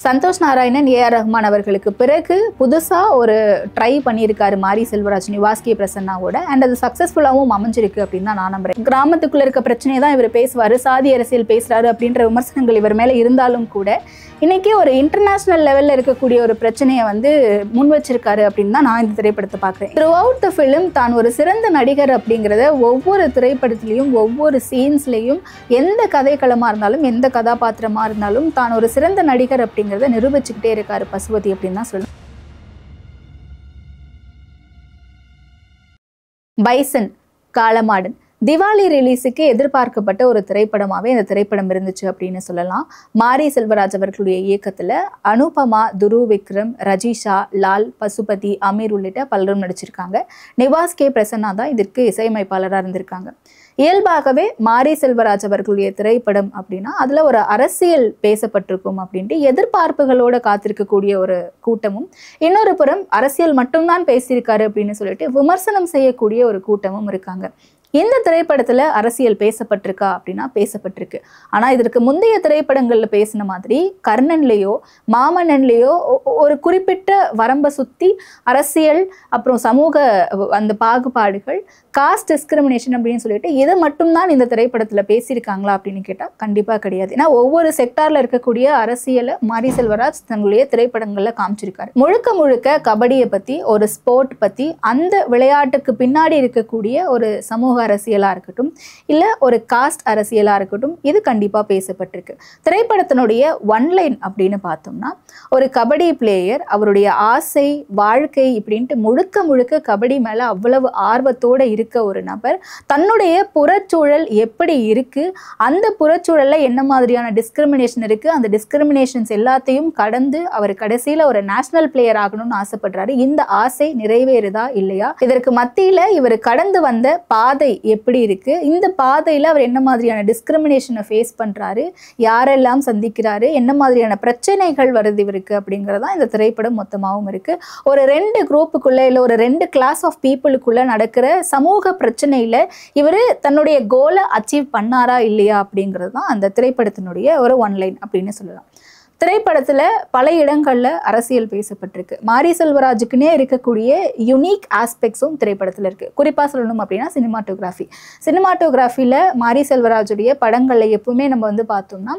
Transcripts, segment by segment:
Santhosh Narayanan AR Rahman அவர்களுக்கு பிறகு புதுசா ஒரு ட்ரை பண்ணியிருக்காரு மாரி செல்வராஜ் நிவாஸ் கே பிரசன்னாவோட. அண்ட் அது சக்சஸ்ஃபுல்லாகவும் அமைஞ்சிருக்கு அப்படின்னு தான் நான் நம்புறேன். கிராமத்துக்குள்ள இருக்க பிரச்சனையை தான் இவர் பேசுவாரு, சாதி அரசியல் பேசுறாரு அப்படின்ற விமர்சனங்கள் இவர் மேல இருந்தாலும் கூட இன்னைக்கு ஒரு இன்டர்நேஷனல் லெவல்ல இருக்கக்கூடிய ஒரு பிரச்சனையை முன் வச்சிருக்காரு அப்படின்னு தான் நான் இந்த திரைப்படத்தை பார்க்குறேன். த்ரூ அவுட் த ஃபிலிம் தான் ஒரு சிறந்த நடிகர் அப்படிங்கிறத ஒவ்வொரு திரைப்படத்திலையும் ஒவ்வொரு சீன்ஸ்லையும் எந்த கதைக்களமா இருந்தாலும் எந்த கதாபாத்திரமா இருந்தாலும் தான் ஒரு சிறந்த நடிகர் அப்படிங்கிறத நிரூபிச்சுக்கிட்டே இருக்காரு பசுபதி அப்படின்னு தான் சொல்லணும். பைசன் காளமாடன் திவாலி ரிலீஸுக்கு எதிர்பார்க்கப்பட்ட ஒரு திரைப்படமாகவே இந்த திரைப்படம் இருந்துச்சு அப்படின்னு சொல்லலாம். மாரி செல்வராஜ் அவர்களுடைய இயக்கத்தில் அனுபமா, துரு விக்ரம், ரஜிஷா, லால், பசுபதி, அமீர் உள்ளிட்ட பலரும் நடிச்சிருக்காங்க. நிவாஸ் கே பிரசன்னா தான் இதற்கு இசையமைப்பாளராக இருந்திருக்காங்க. இயல்பாகவே மாரி செல்வராஜ் அவர்களுடைய திரைப்படம் அப்படின்னா அதில் ஒரு அரசியல் பேசப்பட்டிருக்கும் அப்படின்ட்டு எதிர்பார்ப்புகளோட காத்திருக்கக்கூடிய ஒரு கூட்டமும், இன்னொரு புறம் அரசியல் மட்டும்தான் பேசியிருக்காரு அப்படின்னு சொல்லிட்டு விமர்சனம் செய்யக்கூடிய ஒரு கூட்டமும் இருக்காங்க. இந்த திரைப்படத்தில் அரசியல் பேசப்பட்டிருக்கா அப்படின்னா பேசப்பட்டிருக்கு. ஆனால் இதற்கு முந்தைய திரைப்படங்களில் பேசின மாதிரி கர்ணன்லேயோ மாமன்னன்லேயோ ஒரு குறிப்பிட்ட வரம்பை சுற்றி அரசியல் அப்புறம் சமூக அந்த பாகுபாடுகள், காஸ்ட் டிஸ்கிரிமினேஷன் அப்படின்னு சொல்லிட்டு இதை மட்டும்தான் இந்த திரைப்படத்தில் பேசியிருக்காங்களா அப்படின்னு கேட்டால் கண்டிப்பாக கிடையாது. ஏன்னா ஒவ்வொரு செக்டாரில் இருக்கக்கூடிய அரசியலை மாரி செல்வராஜ் தன்னுடைய திரைப்படங்களில் காமிச்சிருக்காரு. முழுக்க முழுக்க கபடியை பற்றி, ஒரு ஸ்போர்ட் பற்றி, அந்த விளையாட்டுக்கு பின்னாடி இருக்கக்கூடிய ஒரு சமூக அரசியலாக இருக்கட்டும், இல்லை ஒரு காஸ்ட் அரசியலாக இருக்கட்டும், இது கண்டிப்பாக பேசப்பட்டிருக்கு. திரைப்படத்தினுடைய ஒன்லைன் அப்படின்னு பார்த்தோம்னா, ஒரு கபடி பிளேயர் அவருடைய ஆசை, வாழ்க்கை இப்படின்ட்டு முழுக்க முழுக்க கபடி மேலே அவ்வளவு ஆர்வத்தோடு இருக்க ஒரு நபர் தன்னுடைய புறச்சூழல் எப்படி இருக்கு, அந்த புறச்சூழலில் என்ன மாதிரியான டிஸ்கிரிமினேஷன் இருக்கு, அந்த டிஸ்கிரிமினேஷன்ஸ் எல்லாத்தையும் கடந்து அவர் கடைசியில் ஒரு நேஷனல் பிளேயர் ஆகணும்னு ஆசைப்படுறாரு. இந்த ஆசை நிறைவேறுதா இல்லையா, இதற்கு மத்தியில் இவர் கடந்து வந்த பாதை எப்படி இருக்கு, இந்த பாதையில் அவர் என்ன மாதிரியான டிஸ்கிரிமினேஷனை ஃபேஸ் பண்ணுறாரு, யாரெல்லாம் சந்திக்கிறாரு, என்ன மாதிரியான பிரச்சனைகள் வருது இவருக்கு அப்படிங்கிறதான் இந்த திரைப்படம் மொத்தமாகவும் இருக்குது. ஒரு 2 குரூப்புக்குள்ளே இல்லை ஒரு 2 கிளாஸ் ஆஃப் பீப்புளுக்குள்ளே நடக்கிற சமூக பிரச்சனையில் இவர் தன்னுடைய கோலை அச்சீவ் பண்ணாரா இல்லையா அப்படிங்கிறது தான் அந்த திரைப்படத்தினுடைய ஒரு ஒன்லைன் அப்படின்னு சொல்லலாம். திரைப்படத்தில் பல இடங்களில் அரசியல் பேசப்பட்டிருக்கு. மாரி செல்வராஜுக்குன்னே இருக்கக்கூடிய யுனிக் ஆஸ்பெக்ட்ஸும் திரைப்படத்தில் இருக்குது. குறிப்பாக சொல்லணும் அப்படின்னா சினிமாட்டோகிராஃபியில் மாரி செல்வராஜுடைய படங்களில் எப்பவுமே நம்ம பார்த்தோம்னா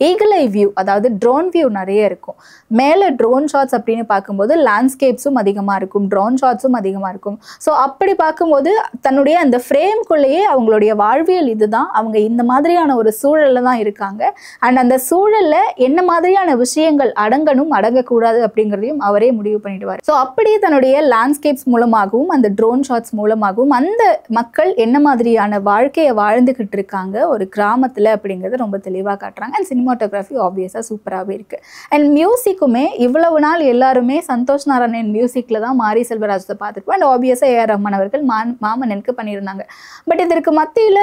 ஈகிள் ஐ வியூ, அதாவது ட்ரோன் வியூ நிறைய இருக்கும். மேலே ட்ரோன் ஷாட்ஸ் அப்படின்னு பார்க்கும்போது லேண்ட்ஸ்கேப்ஸும் அதிகமாக இருக்கும், ட்ரோன் ஷாட்ஸும் அதிகமாக இருக்கும். ஸோ அப்படி பார்க்கும்போது தன்னுடைய அந்த ஃப்ரேம்குள்ளேயே அவங்களுடைய வாழ்வியல் இதுதான், அவங்க இந்த மாதிரியான ஒரு சூழலில் தான் இருக்காங்க. அண்ட் அந்த சூழலில் என்ன மாதிரியான விஷயங்கள் அடங்கணும் அடங்கக்கூடாது அப்படிங்கிறதையும் அவரே முடிவு பண்ணிடுவார். ஸோ அப்படியே தன்னுடைய லேண்ட்ஸ்கேப்ஸ் மூலமாகவும் அந்த ட்ரோன் ஷாட்ஸ் மூலமாகவும் அந்த மக்கள் என்ன மாதிரியான வாழ்க்கையை வாழ்ந்துக்கிட்டு இருக்காங்க ஒரு கிராமத்தில் அப்படிங்கிறத ரொம்ப தெளிவாக காட்டுறாங்க. அண்ட் சினிமாட்டோகிராஃபி ஆப்வியஸாக சூப்பராகவே இருக்குது. அண்ட் மியூசிக்குமே இவ்வளவு நாள் எல்லாருமே சந்தோஷ் நாராயணன் மியூசிக்கில் தான் மாரி செல்வராஜத்தை பார்த்துருப்போம். அண்ட் ஆப்வியஸாக ஏஆர் ரஹ்மான் அவர்கள் மாமன்னனுக்கு பண்ணியிருந்தாங்க. பட் இதற்கு மத்தியில்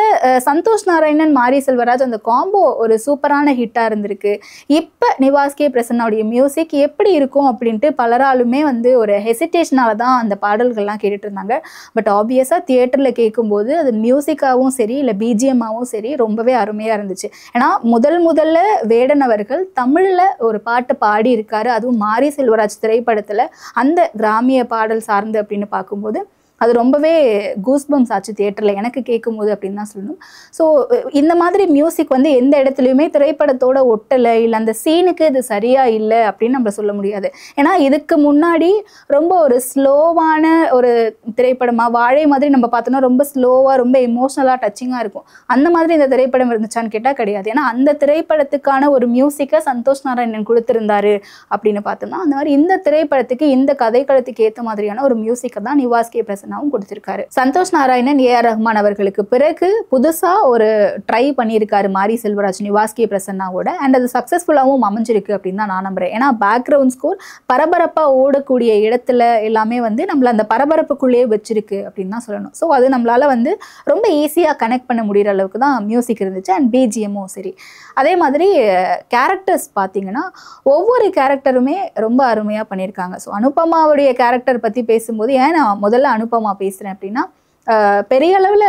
சந்தோஷ் நாராயணன் மாரி செல்வராஜ் அந்த காம்போ ஒரு சூப்பரான ஹிட்டாக இருந்திருக்கு. இப்போ நிவாஸ் கே பிரசன்னாவுடைய மியூசிக் எப்படி இருக்கும் அப்படின்ட்டு பலராலுமே ஒரு ஹெசிடேஷனால தான் அந்த பாடல்கள்லாம் கேட்டுட்டு இருந்தாங்க. பட் ஆப்வியஸாக தியேட்டரில் கேட்கும்போது அது மியூசிக்காகவும் சரி இல்லை பிஜிஎம்மாகவும் சரி ரொம்பவே அருமையாக இருந்துச்சு. ஏன்னா முதல்ல வேடன் அவர்கள் தமிழ்ல ஒரு பாட்டு பாடி இருக்காரு, அதுவும் மாரி செல்வராஜ் திரைப்படத்துல அந்த கிராமிய பாடல் சார்ந்து அப்படின்னு பார்க்கும்போது அது ரொம்பவே கூஸ்பம்ஸ் ஆச்சு தியேட்டரில் எனக்கு கேட்கும்போது அப்படின்னு தான் சொல்லணும். ஸோ இந்த மாதிரி மியூசிக் எந்த இடத்துலையுமே திரைப்படத்தோட ஒட்டலை, இல்லை அந்த சீனுக்கு இது சரியாக இல்லை அப்படின்னு நம்ம சொல்ல முடியாது. ஏன்னா இதுக்கு முன்னாடி ரொம்ப ஒரு ஸ்லோவான ஒரு திரைப்படமாக வாழை மாதிரி நம்ம பார்த்தோன்னா ரொம்ப ஸ்லோவாக ரொம்ப எமோஷ்னலாக டச்சிங்காக இருக்கும். அந்த மாதிரி இந்த திரைப்படம் இருந்துச்சான்னு கேட்டால் கிடையாது. ஏன்னா அந்த திரைப்படத்துக்கான ஒரு மியூசிக்கை சந்தோஷ் நாராயணன் கொடுத்துருந்தாரு அப்படின்னு பார்த்தோம்னா அந்த மாதிரி இந்த திரைப்படத்துக்கு இந்த கதைக்களத்துக்கு ஏற்ற மாதிரியான ஒரு மியூசிக்கை தான் நிவாஸ் கே பிரசன்னா கொடுத்திருக்காரு. சந்தோஷ் நாராயணன் ஏஆர் ரஹ்மான் அவர்களுக்கு பிறகு புதுசா ஒரு ட்ரை பண்ணியிருக்காரு மாரி செல்வராஜ் நிவாஸ் கே பிரசன்னாவோட. அண்ட் அது சக்சஸ்ஃபுல்லாகவும் அமைஞ்சிருக்கு அப்படின்னு தான் நான் நம்புறேன். ஏன்னா பேக்ரவுண்ட் ஸ்கோர் பரபரப்பாக ஓடக்கூடிய இடத்துல எல்லாமே நம்மள அந்த பரபரப்புக்குள்ளேயே வச்சிருக்கு அப்படின்னு தான் சொல்லணும். ஸோ அது நம்மளால ரொம்ப ஈஸியாக கனெக்ட் பண்ண முடிகிற அளவுக்கு தான் மியூசிக் இருந்துச்சு. அண்ட் பிஜிஎம்மும் சரி. அதே மாதிரி கேரக்டர்ஸ் பார்த்தீங்கன்னா ஒவ்வொரு கேரக்டருமே ரொம்ப அருமையாக பண்ணியிருக்காங்க. ஸோ அனுபமாவுடைய கேரக்டர் பற்றி பேசும்போது ஏன் நான் முதல்ல அனுபமா பேசுகிறேன் அப்படின்னா பெரிய அளவில்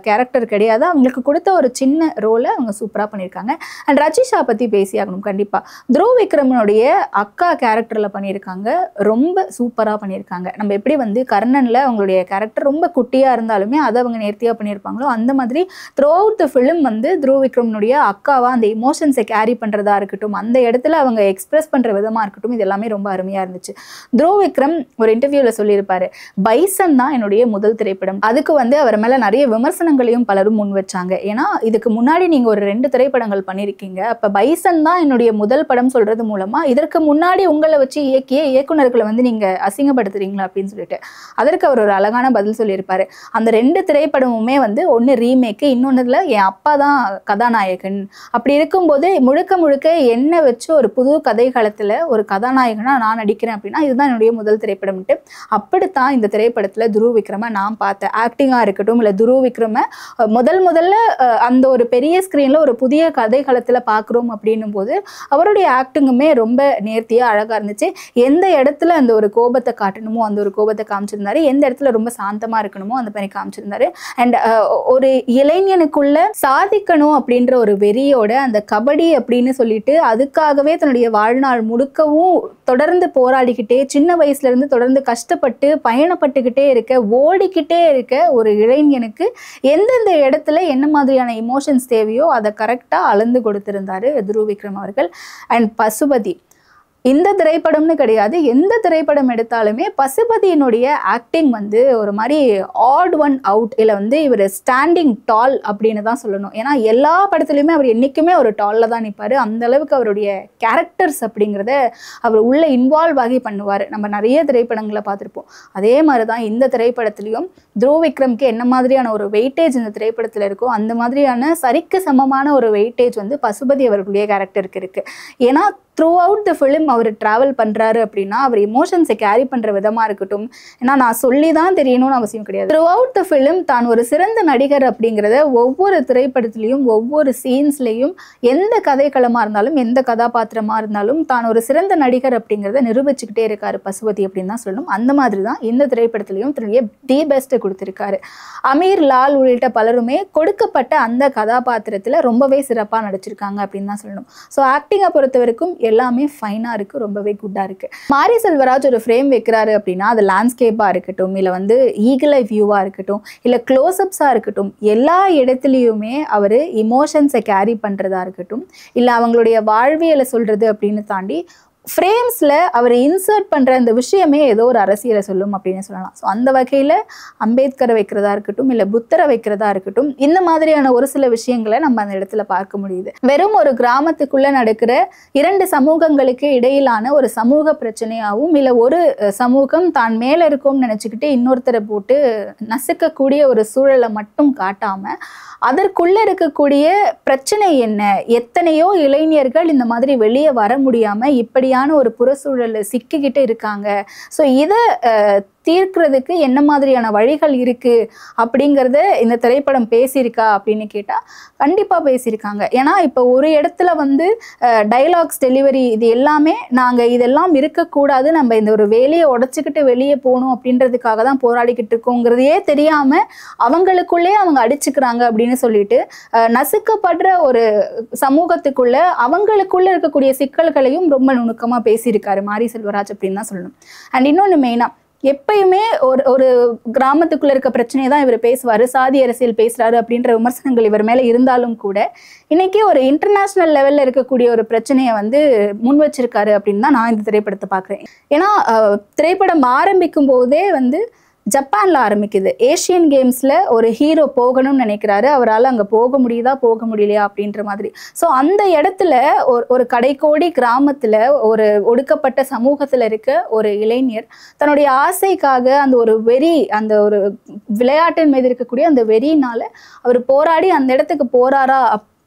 கேரக்டர் கிடையாது, அவங்களுக்கு கொடுத்த ஒரு சின்ன ரோலை அவங்க சூப்பராக பண்ணியிருக்காங்க. அண்ட் ரச்சிஷா பற்றி பேசியாகணும் கண்டிப்பாக. துருவ் விக்ரமனுடைய அக்கா கேரக்டரில் பண்ணியிருக்காங்க, ரொம்ப சூப்பராக பண்ணியிருக்காங்க. நம்ம எப்படி வந்து கர்ணனில் அவங்களுடைய கேரக்டர் ரொம்ப குட்டியாக இருந்தாலுமே அதை அவங்க நேர்த்தியாக பண்ணியிருப்பாங்களோ அந்த மாதிரி த்ரூ அவுட் த ஃபிலிம் வந்து துருவ் விக்ரமனுடைய அக்காவா அந்த இமோஷன்ஸை கேரி பண்ணுறதா இருக்கட்டும், அந்த இடத்துல அவங்க எக்ஸ்பிரஸ் பண்ணுற விதமாக இருக்கட்டும், இது எல்லாமே ரொம்ப அருமையாக இருந்துச்சு. துருவ் விக்ரம் ஒரு இன்டர்வியூவில் சொல்லியிருப்பாரு, பைசன் தான் என்னுடைய முதல் திரைப்படம். அதுக்கு வந்து அவர் மேலே நிறைய விமர்சனங்களையும் பலரும் முன் வச்சாங்க. ஏன்னா இதுக்கு முன்னாடி நீங்கள் ஒரு 2 திரைப்படங்கள் பண்ணியிருக்கீங்க, அப்போ பைசன் தான் என்னுடைய முதல் படம் சொல்கிறது மூலமாக இதற்கு முன்னாடி உங்களை வச்சு இயக்கிய இயக்குநர்களை வந்து நீங்கள் அசிங்கப்படுத்துறீங்களா அப்படின்னு சொல்லிட்டு அதற்கு அவர் ஒரு அழகான பதில் சொல்லியிருப்பாரு. அந்த 2 திரைப்படமுமே வந்து ஒன்று ரீமேக்கு, இன்னொன்றுல என் அப்பா தான் கதாநாயகன். அப்படி இருக்கும்போது முழுக்க முழுக்க என்ன வச்சு ஒரு புது கதைக்களத்தில் ஒரு கதாநாயகனாக நான் நடிக்கிறேன் அப்படின்னா இதுதான் என்னுடைய முதல் திரைப்படம்ட்டு. அப்படித்தான் இந்த திரைப்படத்தில் துருவ் விக்ரமை நான் பார்த்தேன். ஆக்டிங்காக இருக்கட்டும், இல்லை துருவ் விக்ரமை முதல்ல அந்த ஒரு பெரிய ஸ்க்ரீனில் ஒரு புதிய கதைக்களத்தில் பார்க்குறோம் அப்படின்னும் போது அவருடைய ஆக்டிங்குமே ரொம்ப நேர்த்தியாக அழகாக இருந்துச்சு. எந்த இடத்துல அந்த ஒரு கோபத்தை காட்டணுமோ அந்த ஒரு கோபத்தை காமிச்சிருந்தாரு, எந்த இடத்துல ரொம்ப சாந்தமாக இருக்கணுமோ அந்த மாதிரி காமிச்சிருந்தாரு. அண்ட் ஒரு இளைஞனுக்குள்ள சாதிக்கணும் அப்படின்ற ஒரு வெறியோட அந்த கபடி அப்படின்னு சொல்லிட்டு அதுக்காகவே தன்னுடைய வாழ்நாள் முழுக்கவும் தொடர்ந்து போராடிக்கிட்டே சின்ன வயசுல இருந்து தொடர்ந்து கஷ்டப்பட்டு பயணப்பட்டுக்கிட்டே இருக்க, ஓடிக்கிட்டே இருக்க ஒரு இளைஞனுக்கு எந்தெந்த இடத்துல என்ன மாதிரியான இமோஷன்ஸ் தேவையோ அதை கரெக்டாக அளந்து கொடுத்திருந்தாரு துருவ் விக்ரம் அவர்கள். அண்ட் பசுபதி இந்த திரைப்படம்னு கிடையாது, எந்த திரைப்படம் எடுத்தாலுமே பசுபதியினுடைய ஆக்டிங் வந்து ஒரு மாதிரி ஆட் ஒன் அவுட், இல்லை வந்து இவர் ஸ்டாண்டிங் டால் அப்படின்னு தான் சொல்லணும். ஏன்னா எல்லா படத்துலையுமே அவர் என்றைக்குமே ஒரு டாலில் தான் நிற்பார். அந்த அளவுக்கு அவருடைய கேரக்டர்ஸ் அப்படிங்கிறத அவர் உள்ளே இன்வால்வ் ஆகி பண்ணுவார். நம்ம நிறைய திரைப்படங்களை பார்த்துருப்போம். அதே மாதிரி தான் இந்த திரைப்படத்துலையும் துருவ் விக்ரம்க்கு என்ன மாதிரியான ஒரு வெயிட்டேஜ் இந்த திரைப்படத்தில் இருக்கோ அந்த மாதிரியான சரிக்கு சமமான ஒரு வெயிட்டேஜ் வந்து பசுபதி அவர்களுடைய கேரக்டருக்கு இருக்குது. ஏன்னா த்ரூ அவுட் த ஃபிலிம் அவர் ட்ராவல் பண்ணுறாரு அப்படின்னா அவர் இமோஷன்ஸை கேரி பண்ணுற விதமாக இருக்கட்டும், ஏன்னா நான் சொல்லி தான் தெரியணும்னு அவசியம் கிடையாது. த்ரூ அவுட் த ஃபிலிம் தான் ஒரு சிறந்த நடிகர் அப்படிங்கிறத ஒவ்வொரு திரைப்படத்துலையும் ஒவ்வொரு சீன்ஸ்லையும் எந்த கதைக்களமாக இருந்தாலும் எந்த கதாபாத்திரமாக இருந்தாலும் தான் ஒரு சிறந்த நடிகர் அப்படிங்கிறத நிரூபிச்சுக்கிட்டே இருக்காரு பசுபதி அப்படின்னு தான் சொல்லணும். அந்த மாதிரி தான் இந்த திரைப்படத்துலையும் தன்னுடைய தி பெஸ்ட்டை கொடுத்துருக்காரு. அமீர் லால் உள்ளிட்ட பலருமே கொடுக்கப்பட்ட அந்த கதாபாத்திரத்தில் ரொம்பவே சிறப்பாக நடிச்சிருக்காங்க அப்படின்னு தான் சொல்லணும். ஸோ ஆக்டிங்கை பொறுத்த வரைக்கும் எல்லாமே ஃபைனாக இருக்குது, ரொம்பவே குட்டாக இருக்குது. மாரி செல்வராஜ் ஒரு ஃப்ரேம் வைக்கிறாரு அப்படின்னா அது லேண்ட்ஸ்கேப்பாக இருக்கட்டும், இல்லை வந்து ஈகிள் ஐ வியூவாக இருக்கட்டும், இல்லை க்ளோஸ்அப்ஸாக இருக்கட்டும், எல்லா இடத்துலையுமே அவர் இமோஷன்ஸை கேரி பண்ணுறதா இருக்கட்டும், இல்லை அவங்களுடைய வாழ்வியலை சொல்கிறது அப்படின்னு தாண்டி ஃப்ரேம்ஸில் அவர் இன்சர்ட் பண்ணுற அந்த விஷயமே ஏதோ ஒரு அரசியலை சொல்லும் அப்படின்னு சொல்லலாம். ஸோ அந்த வகையில் அம்பேத்கரை வைக்கிறதா இருக்கட்டும், இல்லை புத்தரை வைக்கிறதா இருக்கட்டும், இந்த மாதிரியான ஒரு சில விஷயங்களை நம்ம அந்த இடத்துல பார்க்க முடியுது. வெறும் ஒரு கிராமத்துக்குள்ளே நடக்கிற 2 சமூகங்களுக்கு இடையிலான ஒரு சமூக பிரச்சனையாகவும், இல்லை ஒரு சமூகம் தான் மேலே இருக்கும்னு நினச்சிக்கிட்டு இன்னொருத்தரை போட்டு நசுக்கக்கூடிய ஒரு சூழலை மட்டும் காட்டாமல் அதற்குள்ளே இருக்கக்கூடிய பிரச்சனை என்ன, எத்தனையோ இளைஞர்கள் இந்த மாதிரி வெளியே வர முடியாமல் இப்படியான ஒரு புறச்சூழலில் சிக்கிக்கிட்டு இருக்காங்க, ஸோ இதை தீர்க்கிறதுக்கு என்ன மாதிரியான வழிகள் இருக்குது அப்படிங்கிறத இந்த திரைப்படம் பேசியிருக்கா அப்படின்னு கேட்டால் கண்டிப்பாக பேசியிருக்காங்க. ஏன்னா இப்போ ஒரு இடத்துல வந்து டைலாக்ஸ் டெலிவரி இது எல்லாமே நாங்கள் இதெல்லாம் இருக்கக்கூடாது, நம்ம இந்த ஒரு வேலையை உடச்சிக்கிட்டு வெளியே போகணும் அப்படின்றதுக்காக தான் போராடிக்கிட்டு இருக்கோங்கிறதையே தெரியாமல் அவங்களுக்குள்ளே அவங்க அடிச்சுக்கிறாங்க அப்படின்னு சொல்லிட்டு நசுக்கப்படுற ஒரு சமூகத்துக்குள்ள அவங்களுக்குள்ள இருக்கக்கூடிய சிக்கல்களையும் ரொம்ப நுணுக்கமாக பேசியிருக்காரு மாரி செல்வராஜ் அப்படின்னு தான் சொல்லணும். அண்ட் இன்னொன்று மெயினாக எப்பயுமே ஒரு கிராமத்துக்குள்ள இருக்க பிரச்சனையை தான் இவர் பேசுவார், சாதி அரசியல் பேசுறாரு அப்படின்ற விமர்சனங்கள் இவர் மேலே இருந்தாலும் கூட இன்னைக்கு ஒரு இன்டர்நேஷ்னல் லெவலில் இருக்கக்கூடிய ஒரு பிரச்சனையை வந்து முன் வச்சிருக்காரு அப்படின்னு தான் நான் இந்த திரைப்படத்தை பார்க்குறேன். ஏன்னா திரைப்படம் ஆரம்பிக்கும் போதே வந்து ஜப்பானில் ஆரம்பிக்குது. ஏஷியன் கேம்ஸில் ஒரு ஹீரோ போகணும்னு நினைக்கிறாரு, அவரால் அங்கே போக முடியுதா போக முடியலையா அப்படின்ற மாதிரி. ஸோ அந்த இடத்துல ஒரு கடைக்கோடி கிராமத்தில் ஒரு ஒடுக்கப்பட்ட சமூகத்தில் இருக்க ஒரு இளைஞர் தன்னுடைய ஆசைக்காக அந்த ஒரு வெறி, அந்த ஒரு விளையாட்டின் மீது இருக்கக்கூடிய அந்த வெறியினால அவர் போராடி அந்த இடத்துக்கு போறாரா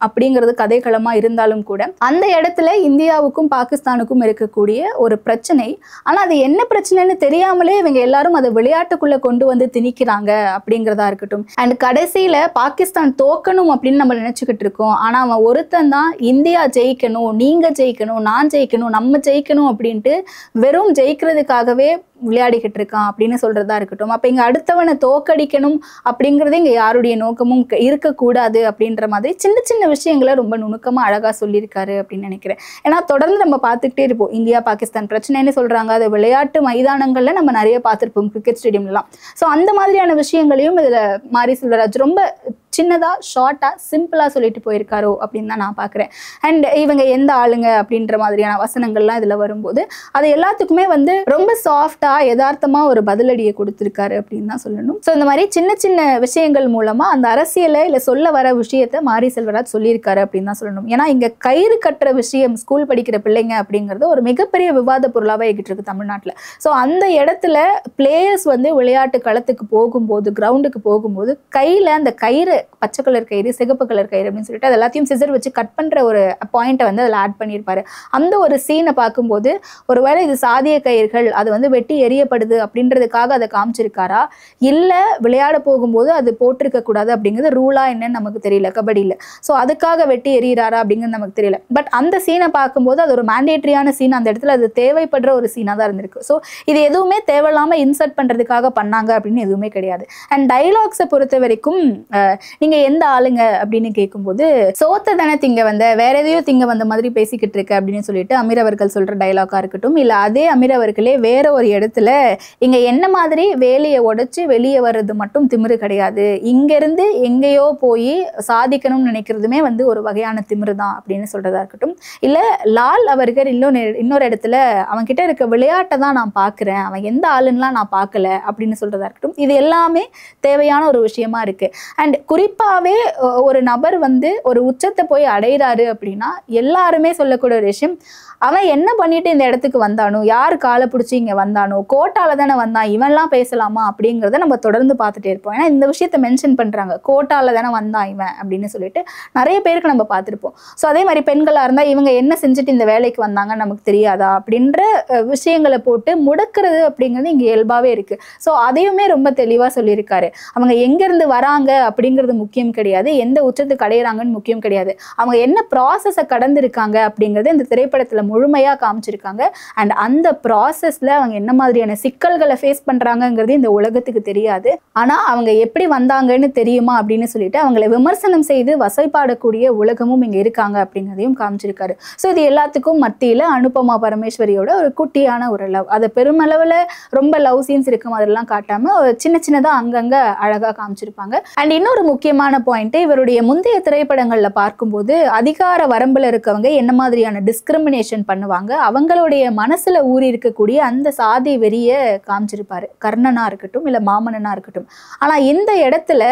அப்படிங்கிறது கதைக்களமாக இருந்தாலும் கூட அந்த இடத்துல இந்தியாவுக்கும் பாகிஸ்தானுக்கும் இருக்கக்கூடிய ஒரு பிரச்சனை. ஆனால் அது என்ன பிரச்சனைன்னு தெரியாமலே இவங்க எல்லாரும் அதை விளையாட்டுக்குள்ளே கொண்டு வந்து திணிக்கிறாங்க அப்படிங்கிறதா இருக்கட்டும். அண்ட் கடைசியில் பாகிஸ்தான் தோக்கணும் அப்படின்னு நம்ம நினச்சிக்கிட்டு இருக்கோம், ஆனால் அவன் ஒருத்தன் தான் இந்தியா ஜெயிக்கணும், நீங்கள் ஜெயிக்கணும், நான் ஜெயிக்கணும், நம்ம ஜெயிக்கணும் அப்படின்ட்டு வெறும் ஜெயிக்கிறதுக்காகவே விளையாடிக்கிட்டு இருக்கான் அப்படின்னு சொல்றதா இருக்கட்டும். அப்ப இங்க அடுத்தவனை தோக்கடிக்கணும் அப்படிங்கிறது இங்க யாருடைய நோக்கமும் இருக்கக்கூடாது அப்படின்ற மாதிரி சின்ன சின்ன விஷயங்களை ரொம்ப நுணுக்கமா அழகா சொல்லியிருக்காரு அப்படின்னு நினைக்கிறேன். ஏன்னா தொடர்ந்து நம்ம பார்த்துக்கிட்டே இருப்போம், இந்தியா பாகிஸ்தான் பிரச்சனைன்னு சொல்றாங்க, அது விளையாட்டு மைதானங்கள்ல நம்ம நிறைய பார்த்துருப்போம், கிரிக்கெட் ஸ்டேடியம்லாம். ஸோ அந்த மாதிரியான விஷயங்களையும் இதுல மாரி செல்வராஜ் ரொம்ப சின்னதா ஷார்ட்டா சிம்பிளா சொல்லிட்டு போயிருக்காரோ அப்படின்னு தான் நான் பார்க்குறேன். அண்ட் இவங்க எந்த ஆளுங்க அப்படின்ற மாதிரியான வசனங்கள்லாம் இதுல வரும்போது அது எல்லாத்துக்குமே வந்து ரொம்ப சாஃப்டா யதார்த்தமா ஒரு பதிலடியை கொடுத்துருக்காரு அப்படின்னு தான் சொல்லணும். ஸோ இந்த மாதிரி சின்ன சின்ன விஷயங்கள் மூலமா அந்த அரசியலை இல்லை சொல்ல வர விஷயத்த மாரி செல்வராஜ் சொல்லியிருக்காரு அப்படின்னு தான் சொல்லணும். ஏன்னா இங்க கயிறு கட்டுற விஷயம் ஸ்கூல் படிக்கிற பிள்ளைங்க அப்படிங்கிறது ஒரு மிகப்பெரிய விவாத பொருளாக ஆகிட்டு இருக்கு தமிழ்நாட்டில். ஸோ அந்த இடத்துல பிளேயர்ஸ் வந்து விளையாட்டு களத்துக்கு போகும்போது, கிரவுண்டுக்கு போகும்போது கையில அந்த கயிறு, பச்சை கலர் கயிறு, சிகப்பு கலர் கயிறு அப்படின்னு சொல்லிட்டு அது எல்லாத்தையும் சிசர் வச்சு கட் பண்ற ஒரு பாயிண்ட்டை வந்து அதில் ஆட் பண்ணியிருப்பாரு. அந்த ஒரு சீனை பார்க்கும்போது ஒருவேளை இது சாதிய கயிர்கள், அது வந்து வெட்டி எரியப்படுது அப்படின்றதுக்காக அதை காமிச்சிருக்காரா, இல்லை விளையாட போகும்போது அது போட்டிருக்க கூடாது அப்படிங்கிறது ரூலா என்னன்னு நமக்கு தெரியல கபடியில். ஸோ அதுக்காக வெட்டி எறிகிறாரா அப்படிங்கிறது நமக்கு தெரியல. பட் அந்த சீனை பார்க்கும்போது அது ஒரு மேண்டேட்ரியான சீன், அந்த இடத்துல அது தேவைப்படுற ஒரு சீனாக தான் இருந்திருக்கு. ஸோ இது எதுவுமே தேவையில்லாமல் இன்சர்ட் பண்ணுறதுக்காக பண்ணாங்க அப்படின்னு எதுவுமே கிடையாது. அண்ட் டைலாக்ஸை பொறுத்த வரைக்கும் நீங்க எந்த ஆளுங்க அப்படின்னு கேட்கும்போது, சோத்த தானே திங்க வந்த, வேற எதையோ திங்க வந்த மாதிரி பேசிக்கிட்டு இருக்க அப்படின்னு சொல்லிட்டு அமீர் அவர்கள் சொல்ற டைலாக்கா இருக்கட்டும், இல்ல அதே அமீர் அவர்களே வேற ஒரு இடத்துல இங்க என்ன மாதிரி வேலையை உடைச்சு வெளியே வர்றது மட்டும் திமிரு கிடையாது, இங்க இருந்து எங்கேயோ போய் சாதிக்கணும்னு நினைக்கிறதுமே வந்து ஒரு வகையான திமிரு தான் அப்படின்னு சொல்றதா இருக்கட்டும். இல்ல லால் அவர்கள் இன்னொரு இடத்துல அவன் கிட்ட இருக்க விளையாட்டை தான் நான் பாக்குறேன், அவன் எந்த ஆளுன்னெலாம் நான் பார்க்கல அப்படின்னு சொல்றதா இருக்கட்டும். இது எல்லாமே தேவையான ஒரு விஷயமா இருக்கு. அண்ட் குறிப்பாகவே ஒரு நபர் வந்து ஒரு உச்சத்தை போய் அடைகிறாரு அப்படின்னா எல்லாருமே சொல்லக்கூடிய ஒரு விஷயம், அவன் என்ன பண்ணிட்டு இந்த இடத்துக்கு வந்தானோ, யார் காலை பிடிச்சி இங்கே வந்தானோ, கோட்டால தானே வந்தான், இவன்லாம் பேசலாமா அப்படிங்கிறத நம்ம தொடர்ந்து பார்த்துட்டே இருப்போம். ஏன்னா இந்த விஷயத்த மென்ஷன் பண்ணுறாங்க, கோட்டால தானே வந்தான் இவன் அப்படின்னு சொல்லிட்டு நிறைய பேருக்கு நம்ம பார்த்துருப்போம். ஸோ அதே மாதிரி பெண்களாக இருந்தால் இவங்க என்ன செஞ்சுட்டு இந்த வேலைக்கு வந்தாங்கன்னு நமக்கு தெரியாதா அப்படின்ற விஷயங்களை போட்டு முடக்கிறது அப்படிங்கிறது இங்கே இயல்பாகவே இருக்குது. ஸோ அதையுமே ரொம்ப தெளிவாக சொல்லியிருக்காரு. அவங்க எங்கேருந்து வராங்க அப்படிங்கிறது முக்கியம் கிடையாது, எந்த உச்சத்துக்கு அடையிறாங்கன்னு முக்கியம் கிடையாது, அவங்க என்ன ப்ராசஸை கடந்திருக்காங்க அப்படிங்கிறது இந்த திரைப்படத்தில் முழுமையா காமிச்சிருக்காங்க. அண்ட் அந்த ப்ராசஸ்ல அவங்க என்ன மாதிரியான சிக்கல்களை ஃபேஸ் பண்றாங்கங்கிறது இந்த உலகத்துக்கு தெரியாது, ஆனா அவங்க எப்படி வந்தாங்கன்னு தெரியுமா அப்படின்னு சொல்லிட்டு அவங்களை விமர்சனம் செய்து வசைப்பாடக்கூடிய உலகமும் இங்க இருக்காங்க அப்படிங்கிறதையும் காமிச்சிருக்காரு. ஸோ இது எல்லாத்துக்கும் மத்தியில அனுபமா பரமேஸ்வரியோட ஒரு குட்டியான ஒரு லவ், அதை பெருமளவுல ரொம்ப லவ் சீன்ஸ் இருக்கும் அதெல்லாம் காட்டாம சின்ன சின்னதா அங்கங்க அழகா காமிச்சிருப்பாங்க. அண்ட் இன்னொரு முக்கியமான பாயிண்ட், இவருடைய முந்தைய திரைப்படங்கள்ல பார்க்கும்போது அதிகார வரம்புல இருக்கவங்க என்ன மாதிரியான டிஸ்கிரிமினேஷன் பண்ணுவாங்க, அவங்களுடைய மனசுல ஊறி இருக்கக்கூடிய அந்த சாதி வெறிய காமிச்சிருப்பாரு, கர்ணனா இருக்கட்டும் இல்ல மாமன்னனா இருக்கட்டும். ஆனா இந்த இடத்துல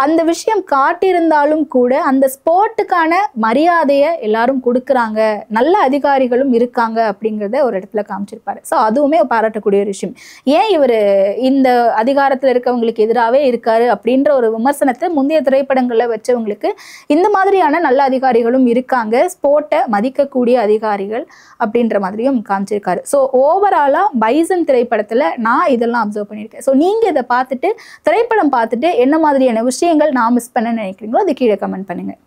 அந்த விஷயம் காட்டியிருந்தாலும் கூட அந்த ஸ்போர்ட்டுக்கான மரியாதையை எல்லாரும் கொடுக்குறாங்க, நல்ல அதிகாரிகளும் இருக்காங்க அப்படிங்கிறத ஒரு இடத்துல காமிச்சிருப்பாரு. ஸோ அதுவுமே பாராட்டக்கூடிய ஒரு விஷயம். ஏன் இவர் இந்த அதிகாரத்தில் இருக்கவங்களுக்கு எதிராகவே இருக்காரு அப்படின்ற ஒரு விமர்சனத்தை முந்தைய திரைப்படங்கள்ல வச்சவங்களுக்கு இந்த மாதிரியான நல்ல அதிகாரிகளும் இருக்காங்க, ஸ்போர்ட்டை மதிக்கக்கூடிய அதிகாரிகள் அப்படின்ற மாதிரியும் காமிச்சிருக்காரு. ஸோ ஓவராலா பைசன் திரைப்படத்துல நான் இதெல்லாம் அப்சர்வ் பண்ணியிருக்கேன். ஸோ நீங்க இதை பார்த்துட்டு திரைப்படம் பார்த்துட்டு என்ன மாதிரியான விஷயங்கள் நான் மிஸ் பண்ண நினைக்கிறீங்களோ அதை கீழே கமெண்ட் பண்ணுங்க.